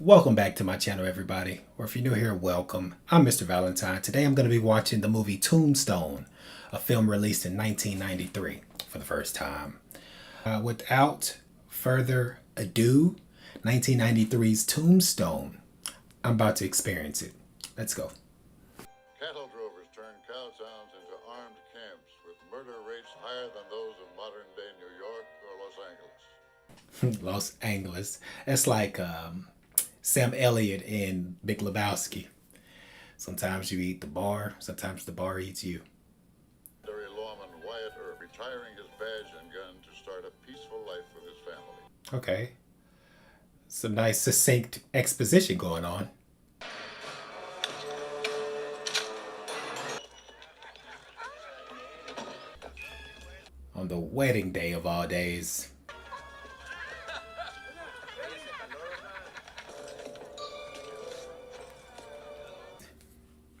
Welcome back to my channel, everybody, or if you're new here, welcome. I'm Mr. Valentine. Today I'm going to be watching the movie Tombstone, a film released in 1993 for the first time. Without further ado, 1993's Tombstone. I'm about to experience it. Let's go. Cattle drovers turn cow towns into armed camps with murder rates higher than those of modern-day New York or Los Angeles. Los Angeles. That's like Sam Elliott in Big Lebowski. Sometimes you eat the bar, sometimes the bar eats you. Larry Lawman Wyatt are retiring his badge and gun to start a peaceful life with his family. Okay. Some nice succinct exposition going on. On the wedding day of all days.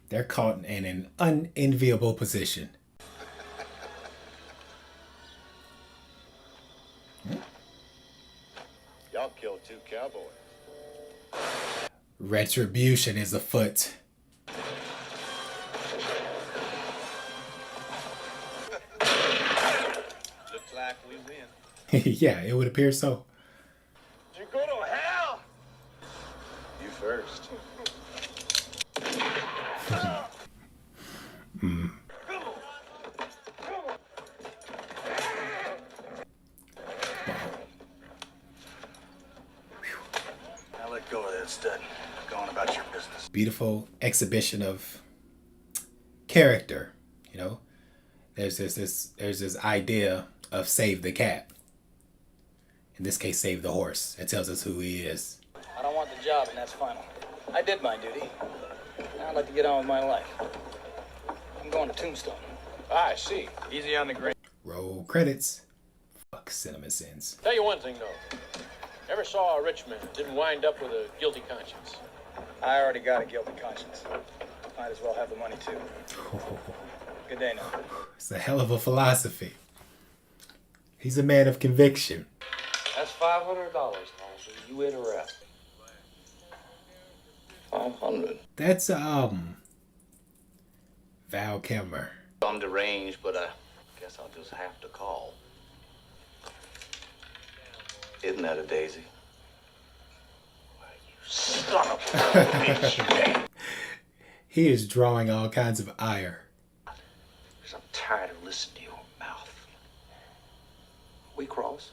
They're caught in an unenviable position. Y'all killed 2 cowboys. Retribution is afoot. Looks like we win. Yeah, it would appear so. You go to hell! You first. Now let go of that stud. Go on about your business. Beautiful exhibition of character. You know, there's this idea of save the cat. In this case, save the horse. It tells us who he is. I don't want the job, and that's final. I did my duty. Now I'd like to get on with my life. I'm going to Tombstone. I see. Easy on the grain. Roll credits. Fuck Cinema Sins. Tell you one thing, though. Never saw a rich man didn't wind up with a guilty conscience. I already got a guilty conscience. Might as well have the money, too. Good day now. It's a hell of a philosophy. He's a man of conviction. That's $500, Holmes. You in or out? 500. That's Val Kilmer. I'm deranged, but I guess I'll just have to call. Isn't that a daisy? Well, you son of a bitch. He is drawing all kinds of ire. Because I'm tired of listening to your mouth. We cross.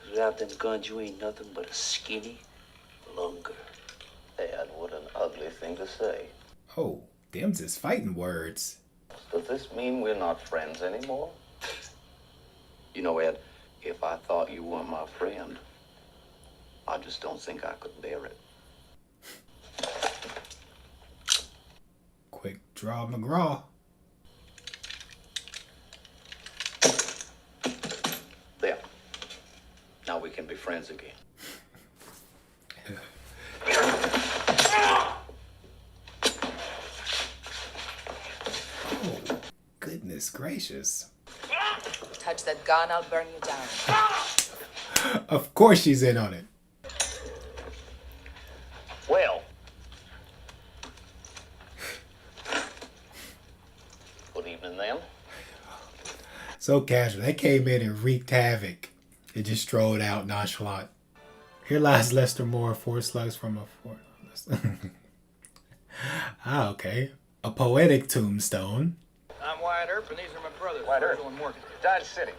Without them guns, you ain't nothing but a skinny lunker. And what an ugly thing to say. Oh, them's his fighting words. Does this mean we're not friends anymore? You know, Ed, if I thought you weren't my friend, I just don't think I could bear it. Quick draw McGraw. There. Now we can be friends again. Oh, goodness gracious. Touch that gun, I'll burn you down. Of course she's in on it. Well. Good evening, then. So casual. They came in and wreaked havoc. It just strolled out nonchalant. Here lies Lester Moore, 4 slugs from a fort. Ah, okay. A poetic tombstone. I'm Wyatt Earp, and these are my brothers, Wyatt Earp. Virgil and Morgan. Dodge City.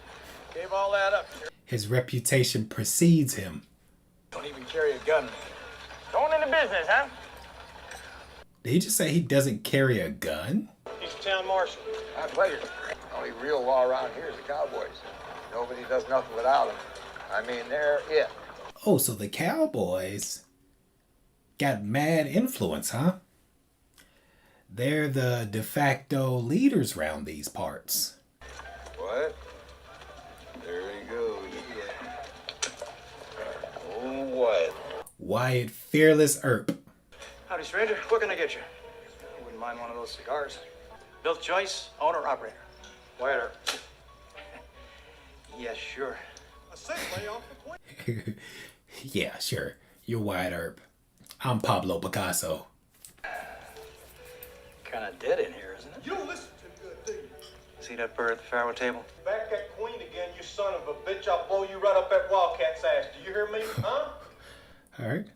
Gave all that up. His reputation precedes him. Don't even carry a gun. Going into business, huh? Did he just say he doesn't carry a gun? He's a town marshal. My pleasure. Only real law around here is the cowboys. Nobody does nothing without them. I mean, they're it. Oh, so the cowboys got mad influence, huh? They're the de facto leaders around these parts. What? There he goes. Oh, what? Wyatt Fearless Earp. Howdy, stranger. What can I get you? I wouldn't mind one of those cigars. Bill Choice, owner, operator. Wyatt Earp. Yes, sure. A segue off the point. Yeah, sure. You're Wyatt Earp. I'm Pablo Picasso. Kind of dead in here, isn't it? You don't listen too good, do you? See that bird at the farrow table? Back at Queen again, you son of a bitch. I'll blow you right up that Wildcat's ass. Do you hear me, huh? All right.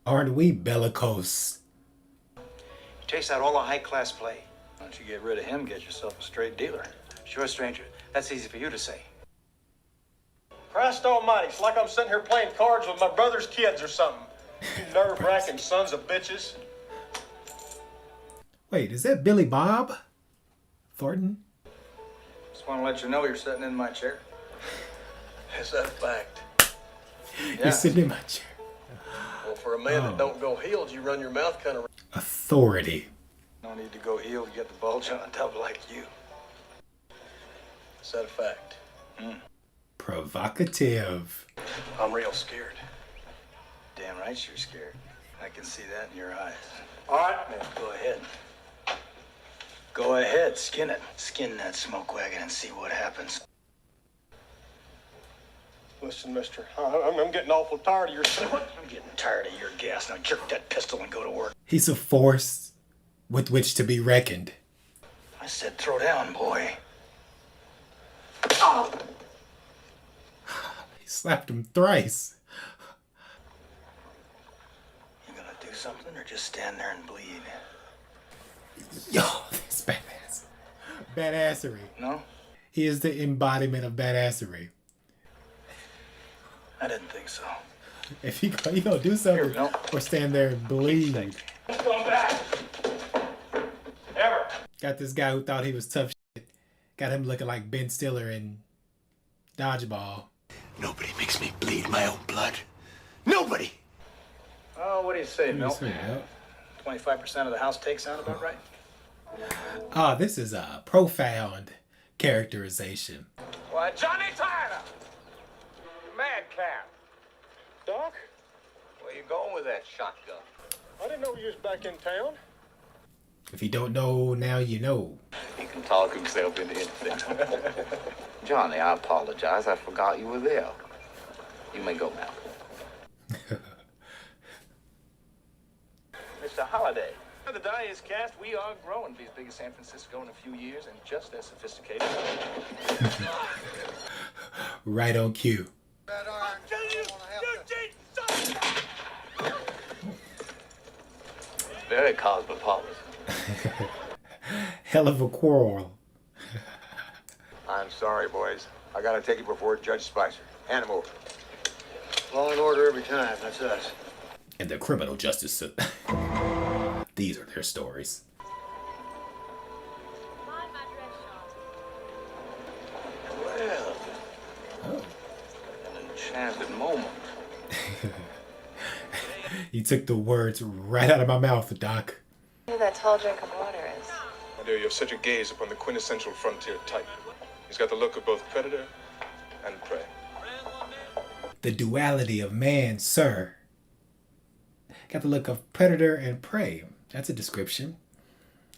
Aren't we bellicose? You chase out all the high-class play. Why don't you get rid of him, get yourself a straight dealer? Sure, stranger. That's easy for you to say. Christ almighty, it's like I'm sitting here playing cards with my brother's kids or something. You nerve-wracking sons of bitches. Wait, is that Billy Bob Thornton? Just want to let you know you're sitting in my chair. Is that a fact? You're sitting in my chair. Well, for a man that don't go healed, you run your mouth kind of... Authority. No need to go heal to get the bulge on a tub like you. Is that a fact? Provocative. I'm real scared. Damn right you're scared. I can see that in your eyes. All right, man. Go ahead. Go ahead, skin it. Skin that smoke wagon and see what happens. Listen, mister, I'm getting awful tired of your... I'm getting tired of your gas. Now jerk that pistol and go to work. He's a force with which to be reckoned. I said throw down, boy. He slapped him thrice. You gonna do something or just stand there and bleed? Yo, that's badass. Badassery. No? He is the embodiment of badassery. I didn't think so. If he gonna do something Here, no. or stand there and bleed. Come back. Ever. Got this guy who thought he was tough shit. Got him looking like Ben Stiller in Dodgeball. Nobody makes me bleed my own blood. Nobody! Oh, what do you say, Milt? Sweet, yeah. 25% of the house takes sound about right? Ah, this is a profound characterization. Why, Johnny Tyler! Madcap. Doc, Where you going with that shotgun? I didn't know you was back in town. If you don't know, now you know. He can talk himself into anything. Johnny, I apologize. I forgot you were there. You may go now. Mr. Holliday. The die is cast. We are growing. Be as big as San Francisco in a few years and just as sophisticated. Right on cue. Very cosmopolitan. Hell of a quarrel. I'm sorry, boys. I gotta take you before Judge Spicer. Hand him over. Law and order every time. That's us. And the criminal justice system. These are their stories. Well, an enchanted moment. You took the words right out of my mouth, Doc. Who that tall drink of water is. My dear, you have such a gaze upon the quintessential frontier type. He's got the look of both predator and prey. The duality of man, sir. Got the look of predator and prey. That's a description.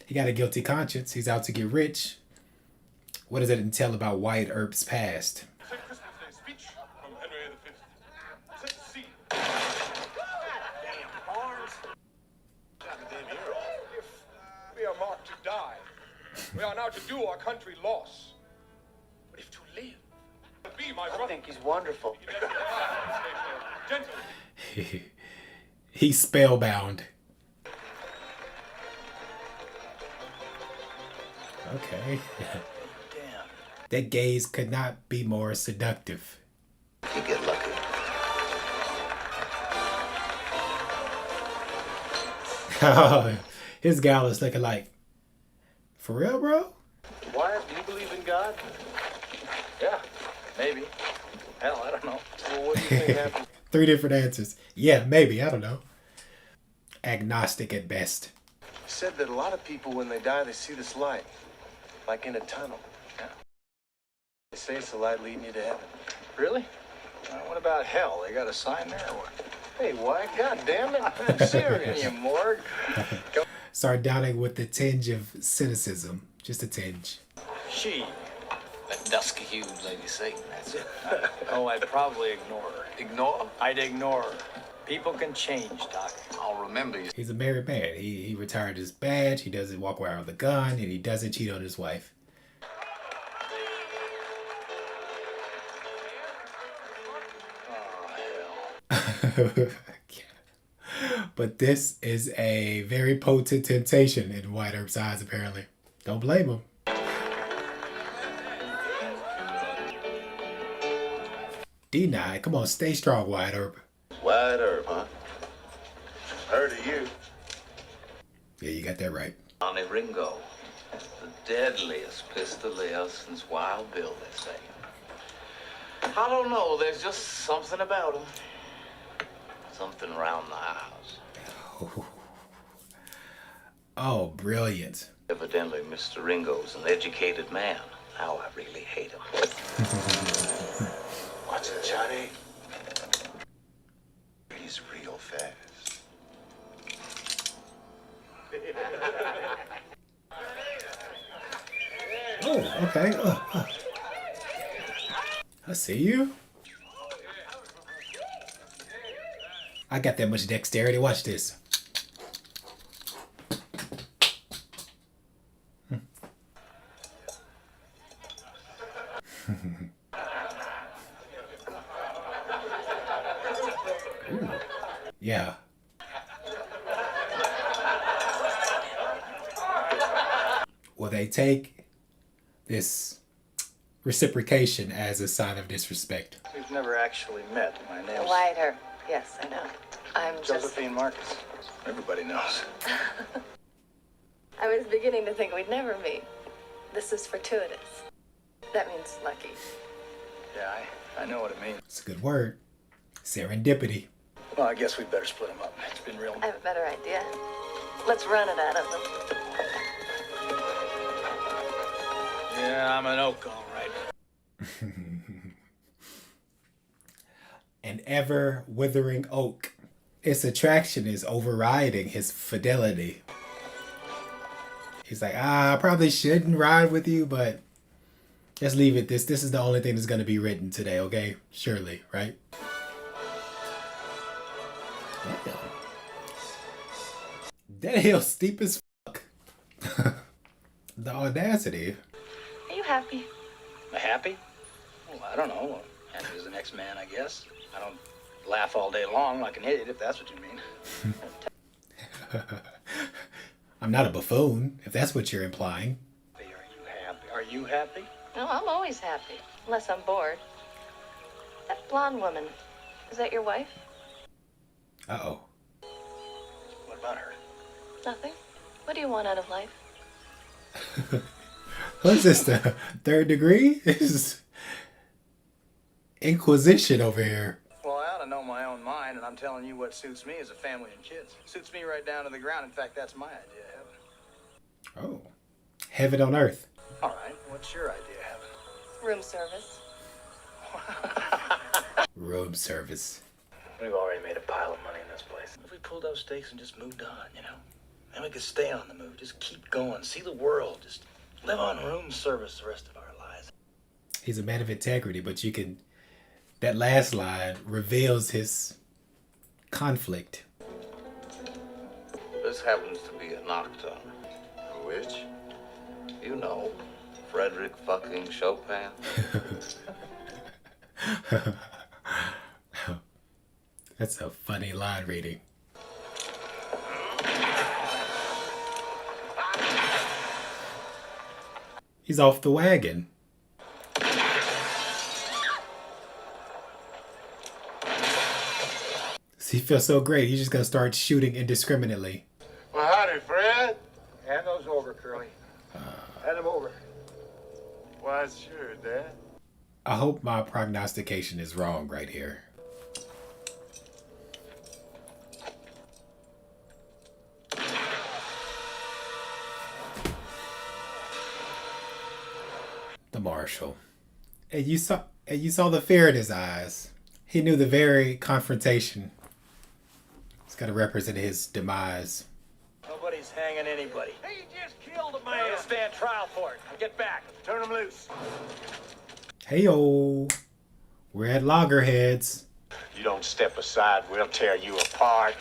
He got a guilty conscience. He's out to get rich. What does it entail about Wyatt Earp's past? St. Christmas Day speech from Henry V. Set the scene. Damn Barnes. Got the damn ear off. If we are marked to die, we are now to do our country loss. But if to live, be my brother. I think he's wonderful. Gentle. He's spellbound. Okay. Damn. That gaze could not be more seductive. You get lucky. His gal is looking like, for real, bro? Wyatt, do you believe in God? Yeah, maybe. Hell, I don't know. Well, what do you think happens? 3 different answers. Yeah, maybe. I don't know. Agnostic at best. Said that a lot of people, when they die, they see this light, like in a tunnel. Yeah. They say it's the light leading you to heaven. Really? What about hell? They got a sign there or what? Hey, Wyatt, God damn it. I'm serious. You morgue. Sardonic with a tinge of cynicism. Just a tinge. She. That dusky-hued Lady Satan, that's it. Oh, I'd probably ignore her. Ignore? I'd ignore her. People can change, Doc. I'll remember you. He's a married man. He retired his badge. He doesn't walk around with a gun, and he doesn't cheat on his wife. But this is a very potent temptation in White Earp's eyes, apparently. Don't blame him. D9, come on, stay strong, White Earp. Wide Earp, huh? Heard of you. Yeah, you got that right. Johnny Ringo. The deadliest pistolier since Wild Bill, they say. I don't know, there's just something about him. Something around the house. Oh, brilliant. Evidently, Mr. Ringo's an educated man. Now I really hate him. Watch it, Johnny. He's real fast. Oh, okay. I see you. I got that much dexterity. Watch this. Ooh. Yeah. Will they take this reciprocation as a sign of disrespect? We've never actually met. My name's White Earp. Yes, I know. I'm just... Josephine Marcus. Everybody knows. I was beginning to think we'd never meet. This is fortuitous. That means lucky. Yeah, I know what it means. It's a good word. Serendipity. Well, I guess we'd better split them up. It's been real. I have a better idea. Let's run it out of them. Yeah, I'm an oak, all right. An ever withering oak. Its attraction is overriding his fidelity. He's like, I probably shouldn't ride with you, but let's leave it. This is the only thing that's going to be written today, okay? Surely, right? Damn. That hill's steep as fuck. The audacity. Are you happy? Am I happy? Well, I don't know. Happy as the next man, I guess. I don't laugh all day long like an idiot, if that's what you mean. I'm not a buffoon, if that's what you're implying. Are you happy? Are you happy? No, I'm always happy. Unless I'm bored. That blonde woman, is that your wife? Uh-oh. What about her? Nothing. What do you want out of life? What's this, the third degree? This is Inquisition over here. Well, I ought to know my own mind, and I'm telling you what suits me as a family and kids. Suits me right down to the ground. In fact, that's my idea of heaven. Oh. Heaven on earth. All right, what's your idea of heaven? Room service. Room service. We've already made a pile of money in this place. If we pulled those stakes and just moved on, you know? Then we could stay on the move. Just keep going. See the world. Just live on room service the rest of our lives. He's a man of integrity, but you can... That last line reveals his conflict. This happens to be a nocturne. Which? You know, Frederick fucking Chopin. That's a funny line reading. He's off the wagon. He feels so great, he's just gonna start shooting indiscriminately. Well, howdy, Fred. Hand those over, Curly. Hand them over. Why, sure, Dad. I hope my prognostication is wrong right here. The marshal. And you saw the fear in his eyes. He knew the very confrontation. It's got to represent his demise. Nobody's hanging anybody. He just killed killed a man. I'll stand trial for it. Now get back. Turn him loose. Hey-o. We're at loggerheads. You don't step aside, we'll tear you apart.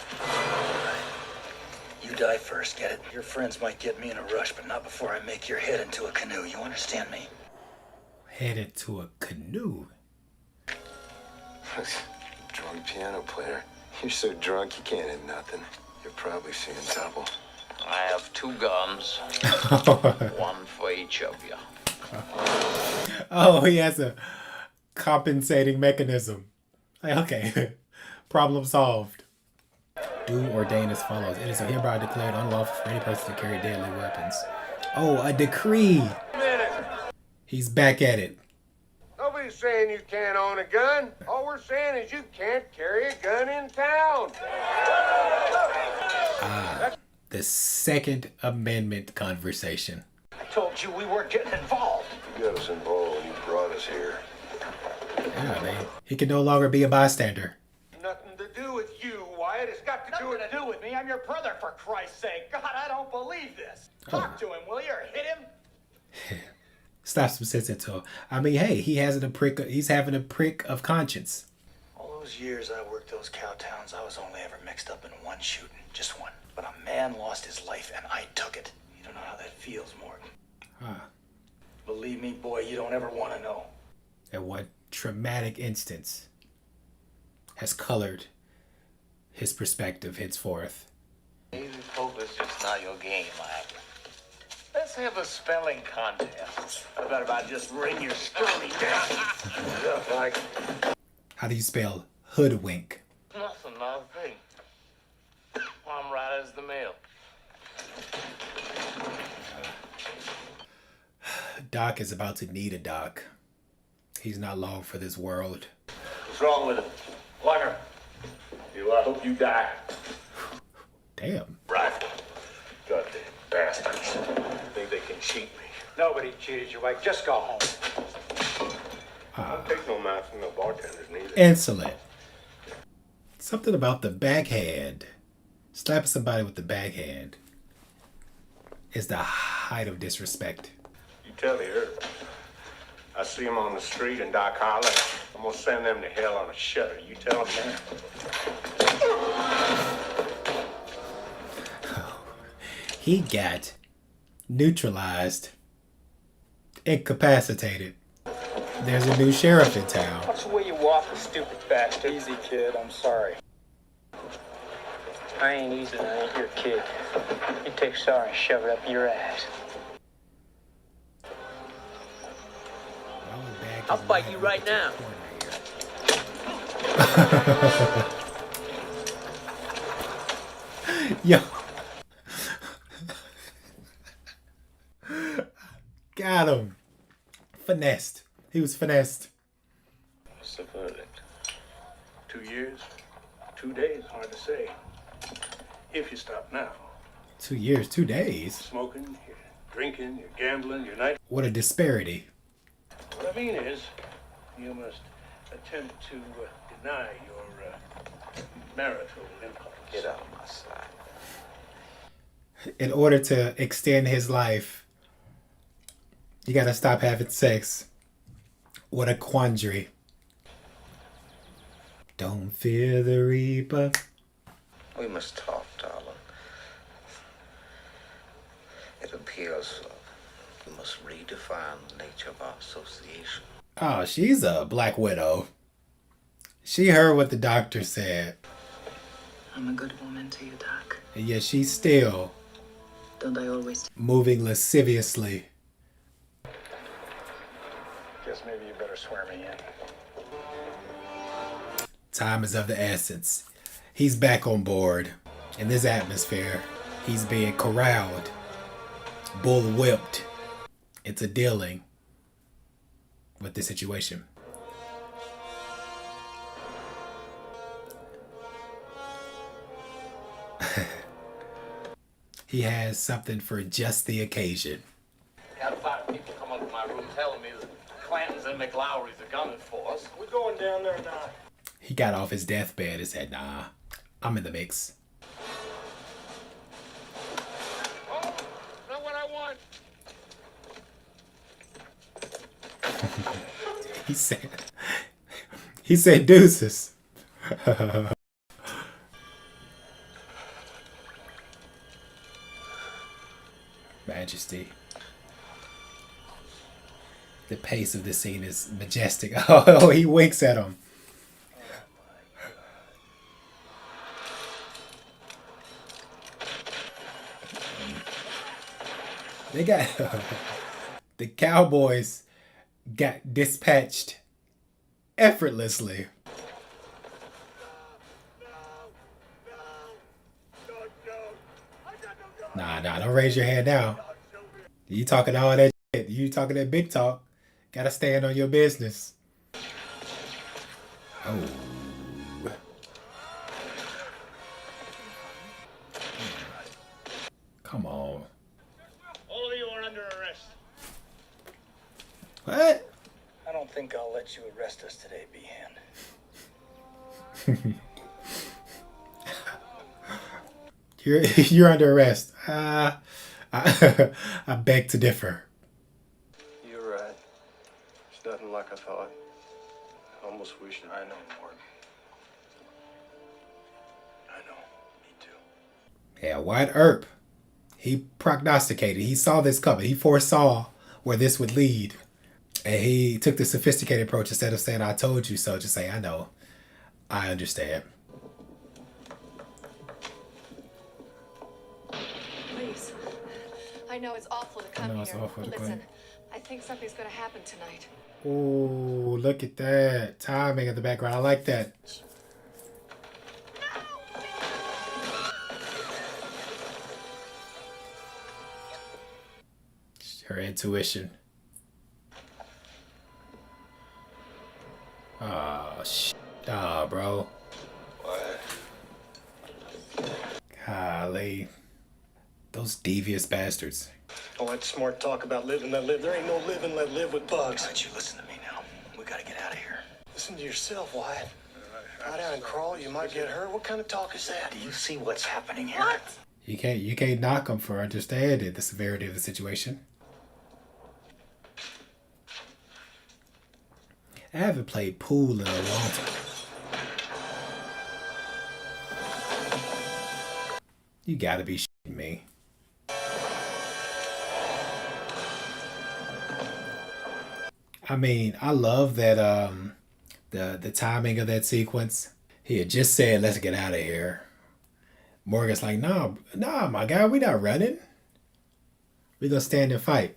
You die first, get it? Your friends might get me in a rush, but not before I make your head into a canoe. You understand me? Headed to a canoe. Drunk piano player. You're so drunk you can't hit nothing. You're probably seeing double. I have 2 guns. One for each of you. Oh, he has a compensating mechanism. Like, okay, problem solved. Do ordain as follows. It is hereby declared unlawful for any person to carry deadly weapons. Oh, a decree. He's back at it. Nobody's saying you can't own a gun. All we're saying is you can't carry a gun in town. The Second Amendment conversation. I told you we weren't getting involved. You got us involved when you brought us here. Yeah, man. He can no longer be a bystander. Nothing to do with you, Wyatt. It's got to do with me. I'm your brother, for Christ's sake. God, I don't believe this. Talk to him, will you, or hit him? Slap some sense into him. I mean, hey, he's having a prick of conscience. All those years I worked those cow towns, I was only ever mixed up in one shooting. Just one. But a man lost his life, and I took it. You don't know how that feels, Morgan. Believe me, boy, you don't ever want to know. And what traumatic instance has colored his perspective henceforth. Easy poker's just not your game, Mike. Let's have a spelling contest. I bet if I just ring your stony down. Yeah, Mike. How do you spell hoodwink? Nothing, not a thing. I'm right as the mail. Doc is about to need a doc. He's not long for this world. What's wrong with him? Walker. I hope you die. Damn. Rifle. Goddamn bastards. Think they can cheat me. Nobody cheated you, Mike. Just go home. I don't take no man from no bartenders neither. Insolent. Something about the backhand. Slapping somebody with the backhand is the height of disrespect. You tell her. I see him on the street in Doc Hollow. I'm gonna send them to hell on a shutter. You tell them that. He got neutralized, incapacitated. There's a new sheriff in town. Watch the way you walk, you stupid bastard. Easy, kid. I'm sorry. I ain't easy. I ain't your kid. You take sorry and shove it up your ass. I'll fight you right now. Yo. Got him. Finessed. He was finessed. What's the verdict? 2 years? 2 days? Hard to say. If you stop now. 2 years, 2 days. Smoking, you're drinking, you're gambling, you're night. What a disparity. What I mean is, you must attempt to deny your marital impulse. Get out of my sight. In order to extend his life, you gotta stop having sex. What a quandary. Don't fear the reaper. We must talk, darling. It appears we must redefine the nature of our association. Oh, she's a black widow. She heard what the doctor said. I'm a good woman to you, Doc. And yet she's still Don't I always? moving lasciviously. Guess maybe you better swear me in. Time is of the essence. He's back on board. In this atmosphere, he's being corralled, bull-whipped into dealing with the situation. He has something for just the occasion. Had 5 people come up to my room telling me that Clantons and McLaury's are coming for us. We're going down there now. He got off his deathbed and said, nah, I'm in the mix. Oh, not what I one. He said deuces. Majesty. The pace of this scene is majestic. Oh, he winks at him. They got the Cowboys got dispatched effortlessly. Nah, don't raise your hand now. You talking all that shit. You talking that big talk. Gotta stand on your business. Oh. Come on. All of you are under arrest. What? I don't think I'll let you arrest us today, Behan. You're under arrest. I beg to differ. You're right. It's nothing like I thought. I almost wish I know, Morgan. I know. Me too. Yeah, Wyatt Earp. He prognosticated. He saw this coming. He foresaw where this would lead. And he took the sophisticated approach. Instead of saying, I told you so, just say, I know. I understand. Please. I know it's awful to come I know it's here. awful to But come. listen, I think something's going to happen tonight. Oh, look at that. Timing in the background. I like that. Her intuition. Oh, shit. Oh, bro. What? Golly. Those devious bastards. All that smart talk about live and let live. There ain't no live and let live with bugs. Why don't you listen to me now? We gotta get out of here. Listen to yourself, Wyatt. Lie down and crawl, you might get hurt. What kind of talk is that? Do you see what's happening here? What? You can't knock them for understanding the severity of the situation. I haven't played pool in a long time. You gotta be shitting me. I mean, I love that the timing of that sequence. He had just said, let's get out of here. Morgan's like, nah, my guy, we not running. We gonna stand and fight.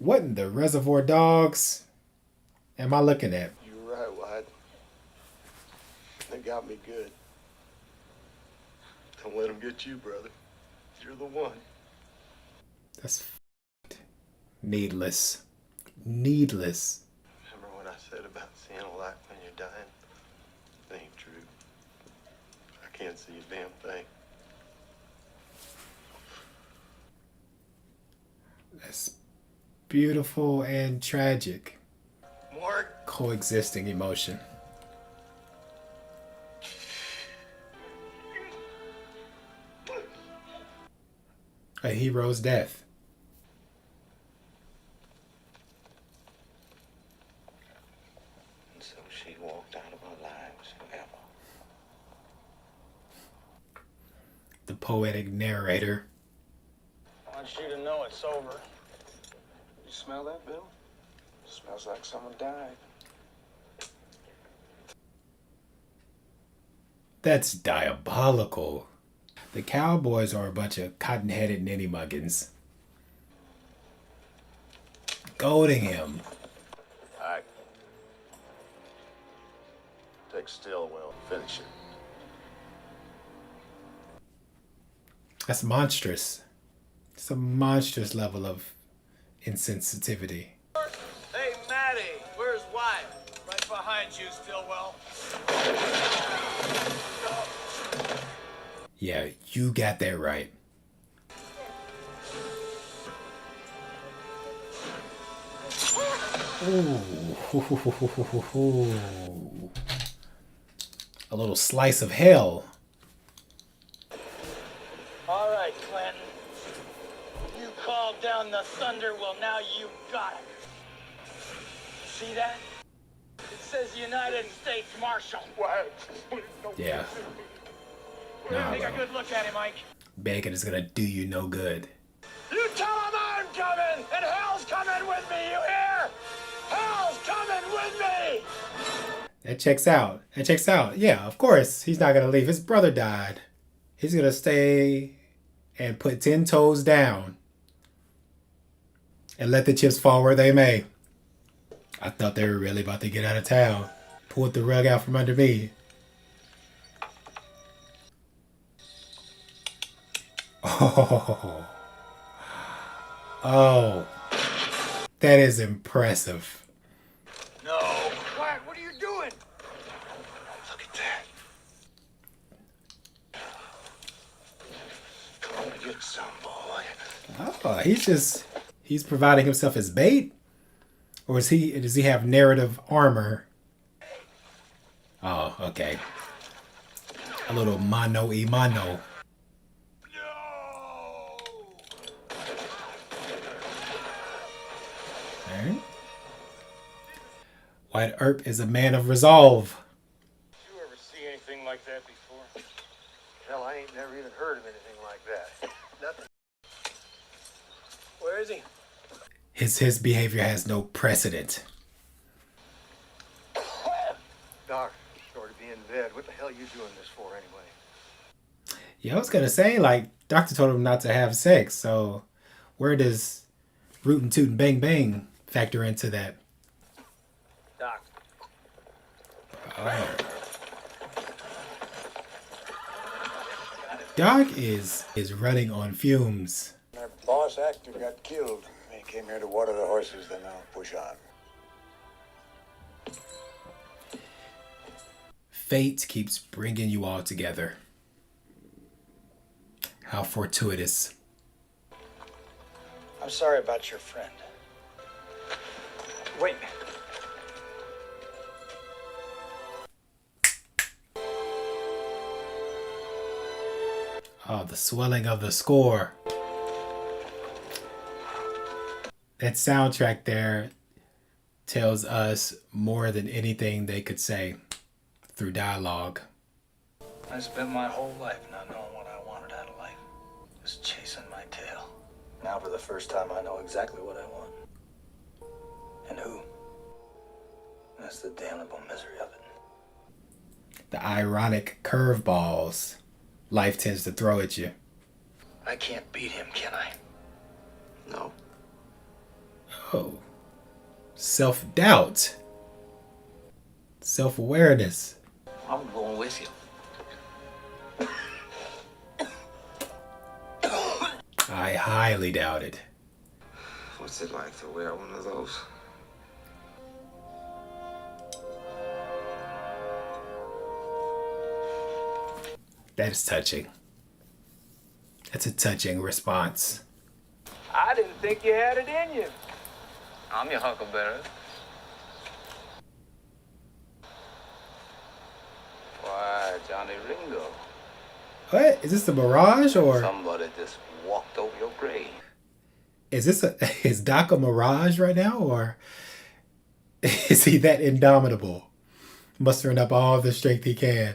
What in the Reservoir Dogs am I looking at? You're right, Wyatt. They got me good. Don't let them get you, brother. You're the one. That's needless. Needless. Remember what I said about seeing a light when you're dying? It ain't true. I can't see a damn thing. That's beautiful and tragic. Morgan. Coexisting emotion. A hero's death. And so she walked out of our lives forever. The poetic narrator. I want you to know it's over. You smell that, Bill? Smells like someone died. That's diabolical. The Cowboys are a bunch of cotton-headed ninny-muggins. Goading him. All right. Take Stillwell and finish it. That's monstrous. It's a monstrous level of insensitivity. Hey, Maddie, where's Wyatt? Right behind you, Stillwell. Yeah, you got that right. Ooh. A little slice of hell. down the thunder. Well, now you got it. See that? It says United States Marshal. Yeah. Nah, Take a bro. good look at him, Mike. Bacon is gonna do you no good. You tell him I'm coming, and hell's coming with me, you hear? Hell's coming with me! That checks out. That checks out. Yeah, of course. He's not gonna leave. His brother died. He's gonna stay and put 10 toes down and let the chips fall where they may. I thought they were really about to get out of town. Pulled the rug out from under me. Oh. Oh. That is impressive. No. Quiet, what are you doing? Look at that. Come on, get some, boy. Oh, he's providing himself as bait? Or does he have narrative armor? Oh, okay. A little mano y mano. Alright. White Earp is a man of resolve. Did you ever see anything like that before? Hell, I ain't never even heard of anything like that. Nothing. Where is he? His behavior has no precedent. Doc, sorry to be in bed. What the hell are you doing this for anyway? Yeah, I was gonna say, like, doctor told him not to have sex, so where does rootin' tootin' bang bang factor into that? Doc. Oh. Doc is running on fumes. Our boss actor got killed. He came here to water the horses, then I'll push on. Fate keeps bringing you all together. How fortuitous. I'm sorry about your friend. Wait. Oh, the swelling of the score. That soundtrack there tells us more than anything they could say through dialogue. I spent my whole life not knowing what I wanted out of life. Just chasing my tail. Now for the first time I know exactly what I want. And who. That's the damnable misery of it. The ironic curveballs life tends to throw at you. I can't beat him, can I? No. Oh. Self-doubt. Self-awareness. I'm going with you. I highly doubt it. What's it like to wear one of those? That is touching. That's a touching response. I didn't think you had it in you. I'm your huckleberry. Why, Johnny Ringo. What? Is this a mirage or Somebody just walked over your grave. is Doc a mirage right now, or is he that indomitable? Mustering up all the strength he can.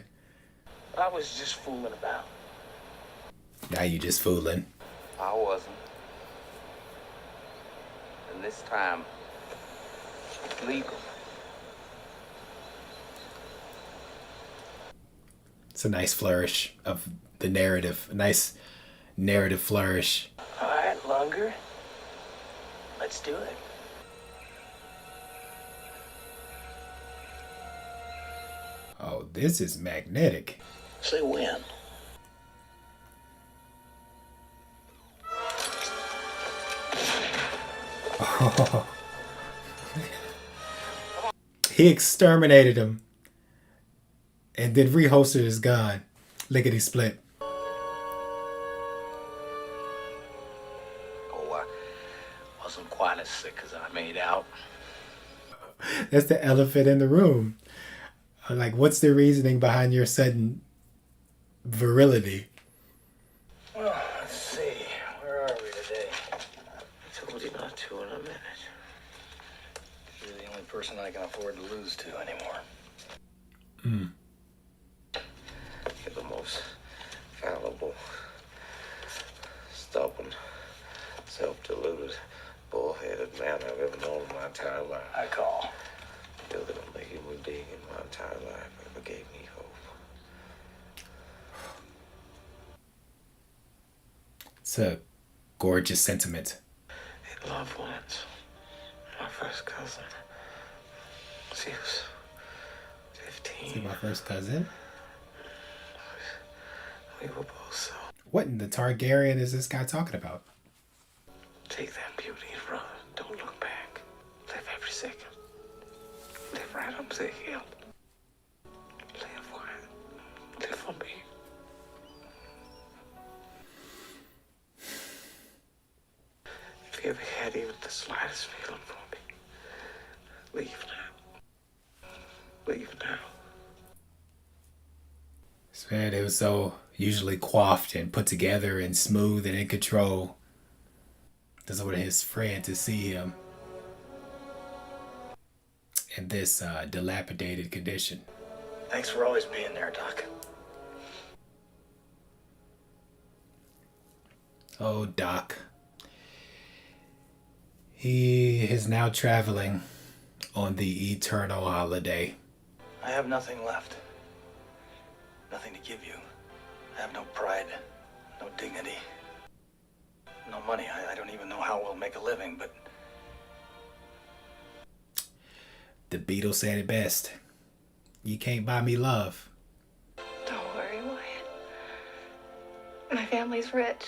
I was just fooling about. Now you just fooling. I wasn't. And this time, it's legal. It's a nice flourish of the narrative. A nice narrative flourish. All right, Lunger. Let's do it. Oh, this is magnetic. Say when. Oh. He exterminated him and then reholstered his gun. Lickety split. Oh, I wasn't quite as sick as I made out. That's the elephant in the room. Like, what's the reasoning behind your sudden virility? Well, let's see. Where are we today? person I can afford to lose to anymore. You're the most fallible, stubborn, self-deluded, bullheaded man I've ever known in my entire life. I call. You're the only human being in my entire life who ever gave me hope. It's a gorgeous sentiment. In love once. My first cousin. She was 15. See my first cousin? We were both so. What in the Targaryen is this guy talking about? Take that beauty and run. Don't look back. Live every second. Live right up to the hill. Live for it. Live for me. If you ever had even the slightest feeling for me, leave now. Leave now. This man, it was so usually coiffed and put together and smooth and in control. This is what his friend to see him in this dilapidated condition. Thanks for always being there, Doc. Oh, Doc. He is now traveling on the eternal holiday. I have nothing left. Nothing to give you. I have no pride, no dignity, no money. I don't even know how we'll make a living, but... The Beatles said it best. You can't buy me love. Don't worry, Wyatt. My family's rich.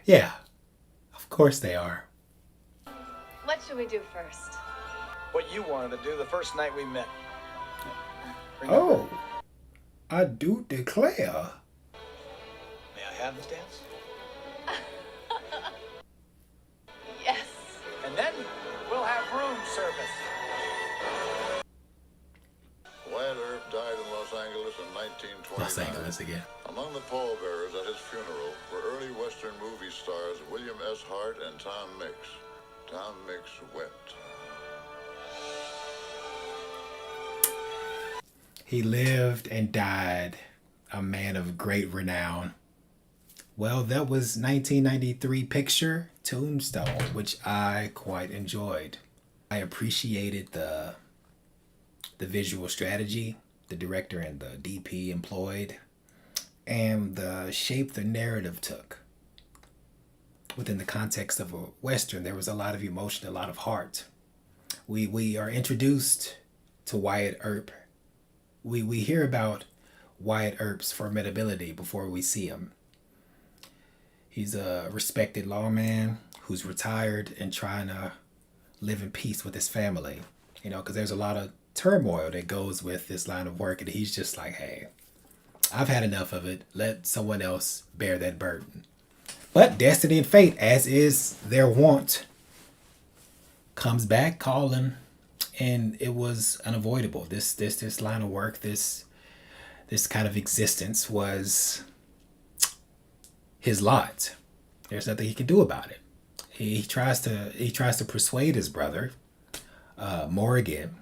Yeah, of course they are. What should we do first? What you wanted to do the first night we met. Oh, I do declare. May I have this dance? Yes. And then we'll have room service. Wyatt Earp died in Los Angeles in 1929. Los Angeles again. Among the pallbearers at his funeral were early Western movie stars William S. Hart and Tom Mix. Tom Mix wept. He lived and died a man of great renown. Well, that was 1993 picture, Tombstone, which I quite enjoyed. I appreciated the visual strategy the director and the DP employed, and the shape the narrative took. Within the context of a Western, there was a lot of emotion, a lot of heart. We are introduced to Wyatt Earp. We hear about Wyatt Earp's formidability before we see him. He's a respected lawman who's retired and trying to live in peace with his family. You know, because there's a lot of turmoil that goes with this line of work, and he's just like, hey, I've had enough of it. Let someone else bear that burden. But destiny and fate, as is their wont, comes back calling, and it was unavoidable. This line of work, this kind of existence was his lot. There's nothing he can do about it. He tries to persuade his brother, Morgan,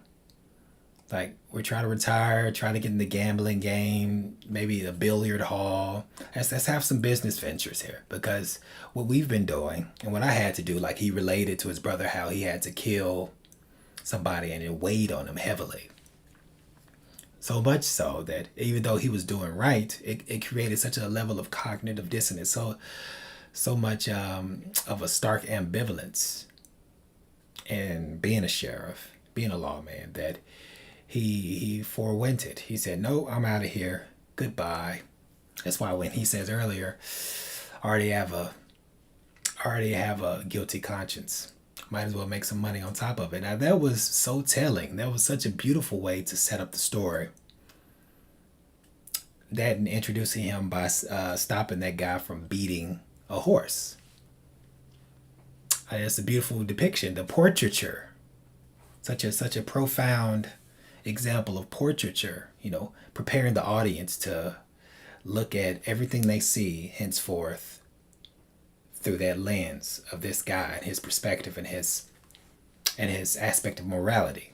like, we're trying to retire, trying to get in the gambling game, maybe a billiard hall. Let's have some business ventures here, because what we've been doing and what I had to do, like, he related to his brother how he had to kill somebody and it weighed on him heavily. So much so that even though he was doing right, it created such a level of cognitive dissonance, so much of a stark ambivalence in being a sheriff, being a lawman, that he forewent it. He said, no, I'm out of here. Goodbye. That's why when he says earlier, I already have a guilty conscience. Might as well make some money on top of it. Now that was so telling. That was such a beautiful way to set up the story. That and introducing him by stopping that guy from beating a horse. It's a beautiful depiction. The portraiture, such a profound example of portraiture, you know, preparing the audience to look at everything they see henceforth through that lens of this guy and his perspective and his aspect of morality.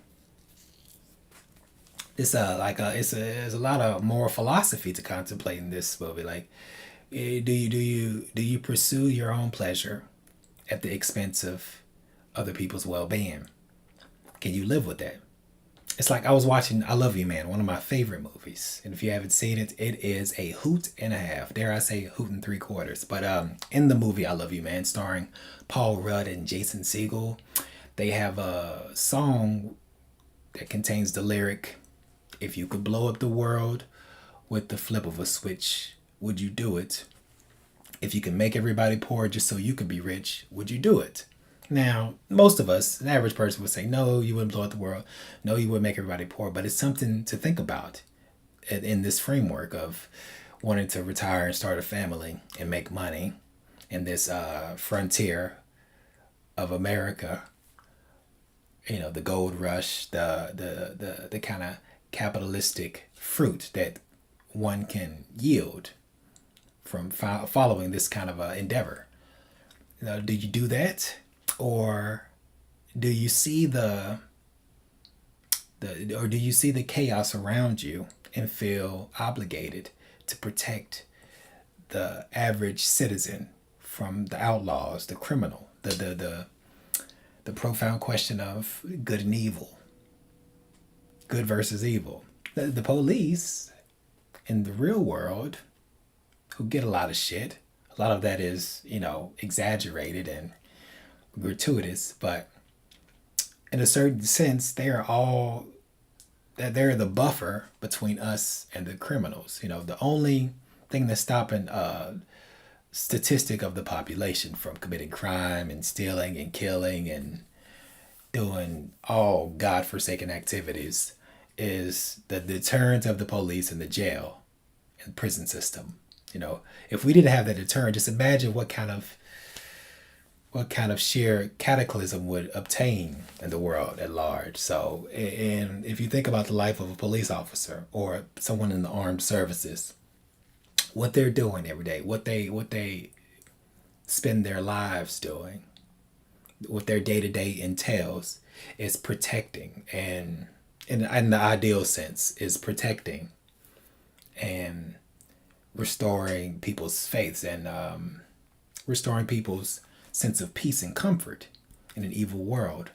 It's there's a lot of moral philosophy to contemplate in this movie. Like, do you pursue your own pleasure at the expense of other people's well-being? Can you live with that? It's like I was watching I Love You Man, one of my favorite movies. And if you haven't seen it, it is a hoot and a half. Dare I say hoot and three quarters. But in the movie I Love You Man, starring Paul Rudd and Jason Segel, they have a song that contains the lyric, "If you could blow up the world with the flip of a switch, would you do it? If you can make everybody poor just so you could be rich, would you do it?" Now, most of us, an average person, would say, no, you wouldn't blow up the world. No, you wouldn't make everybody poor. But it's something to think about in this framework of wanting to retire and start a family and make money in this frontier of America. You know, the gold rush, the kind of capitalistic fruit that one can yield from following this kind of endeavor. You know, do you do that? Or do you see the chaos around you and feel obligated to protect the average citizen from the outlaws, the criminal, the profound question of good and evil, good versus evil? The police in the real world, who get a lot of shit, a lot of that is, you know, exaggerated and gratuitous, but in a certain sense they're the buffer between us and the criminals. You know, the only thing that's stopping statistic of the population from committing crime and stealing and killing and doing all godforsaken activities is the deterrent of the police and the jail and prison system. You know, if we didn't have that deterrent, just imagine what kind of sheer cataclysm would obtain in the world at large. So, and if you think about the life of a police officer or someone in the armed services, what they're doing every day, what they spend their lives doing, what their day-to-day entails is protecting, and in the ideal sense is protecting and restoring people's faiths and restoring people's sense of peace and comfort in an evil world.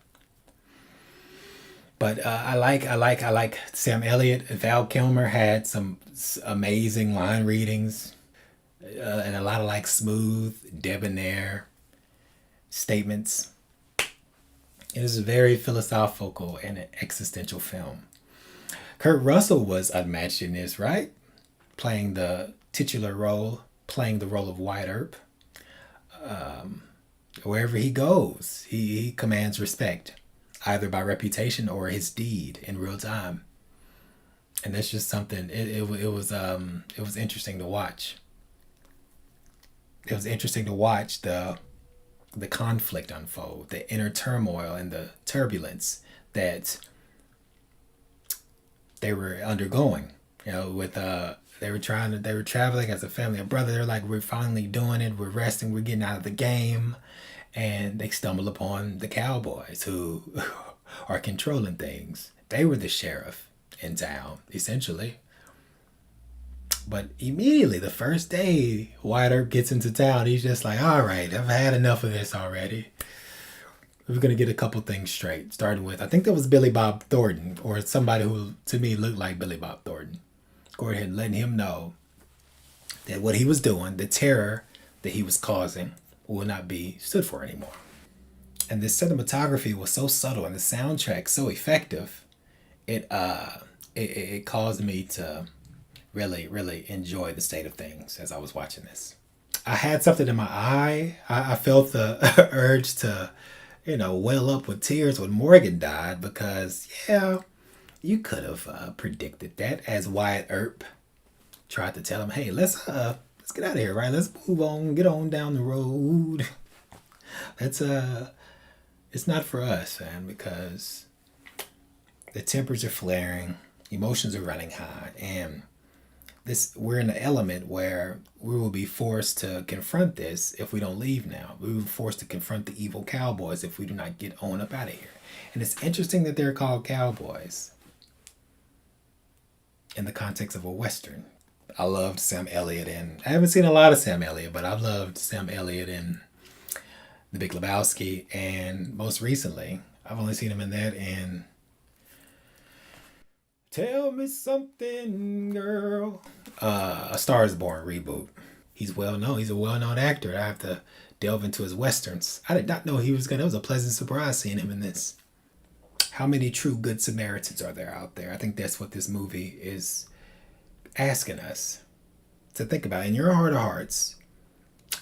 But I like Sam Elliott. Val Kilmer had some amazing line readings and a lot of like smooth, debonair statements. It is a very philosophical and an existential film. Kurt Russell was unmatched in this, right? Playing the titular role, playing the role of Wyatt Earp. Wherever he goes, he commands respect, either by reputation or his deed in real time. And that's just something. It was interesting to watch. It was interesting to watch the conflict unfold, the inner turmoil and the turbulence that they were undergoing. You know, with they were traveling as a family, a brother. They're like, we're finally doing it. We're resting. We're getting out of the game. And they stumble upon the cowboys who are controlling things. They were the sheriff in town, essentially. But immediately, the first day Wyatt Earp gets into town, he's just like, all right, I've had enough of this already. We're going to get a couple things straight. Starting with, I think that was Billy Bob Thornton, or somebody who to me looked like Billy Bob Thornton. Go ahead and letting him know that what he was doing, the terror that he was causing, will not be stood for anymore. And the cinematography was so subtle and the soundtrack so effective, it caused me to really enjoy the state of things as I was watching this. I had something in my eye. I felt the urge to, well up with tears when Morgan died, because you could have predicted that, as Wyatt Earp tried to tell him, hey, let's get out of here, right? Let's move on, get on down the road. It's not for us, man, because the tempers are flaring, emotions are running high, and we're in an element where we will be forced to confront this if we don't leave now. We will be forced to confront the evil cowboys if we do not get on up out of here. And it's interesting that they're called cowboys in the context of a Western. I loved Sam Elliott, and I haven't seen a lot of Sam Elliott, but I've loved Sam Elliott in The Big Lebowski, and most recently, I've only seen him in that and Tell Me Something, Girl. A Star is Born reboot. He's well known. He's a well-known actor. I have to delve into his westerns. I did not know he was gonna. It was a pleasant surprise seeing him in this. How many true good Samaritans are there out there? I think that's what this movie is asking us to think about. In your heart of hearts,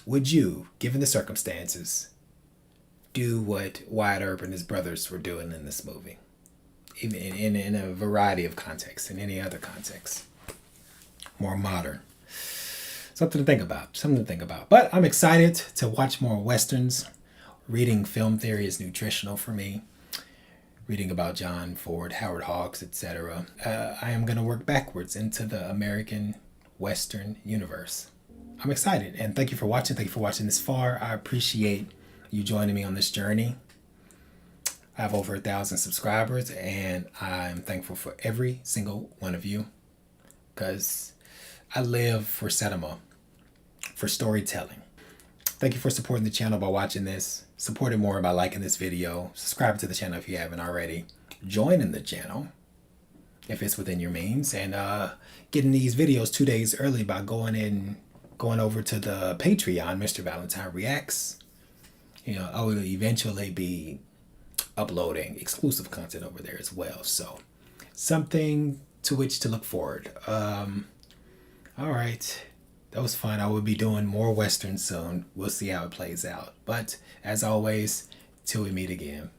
would you, given the circumstances, do what Wyatt Earp and his brothers were doing in this movie? Even in a variety of contexts, in any other context. More modern. Something to think about. Something to think about. But I'm excited to watch more Westerns. Reading film theory is nutritional for me. Reading about John Ford, Howard Hawks, etc. I am going to work backwards into the American Western universe. I'm excited, and thank you for watching. Thank you for watching this far. I appreciate you joining me on this journey. I have over 1,000 subscribers, and I'm thankful for every single one of you because I live for cinema, for storytelling. Thank you for supporting the channel by watching this. Support it more by liking this video. Subscribe to the channel if you haven't already. Join the channel if it's within your means, and getting these videos 2 days early by going over to the Patreon, Mr. Valentine Reacts. You know, I will eventually be uploading exclusive content over there as well. So something to which to look forward. All right. That was fun. I will be doing more Westerns soon. We'll see how it plays out. But as always, till we meet again.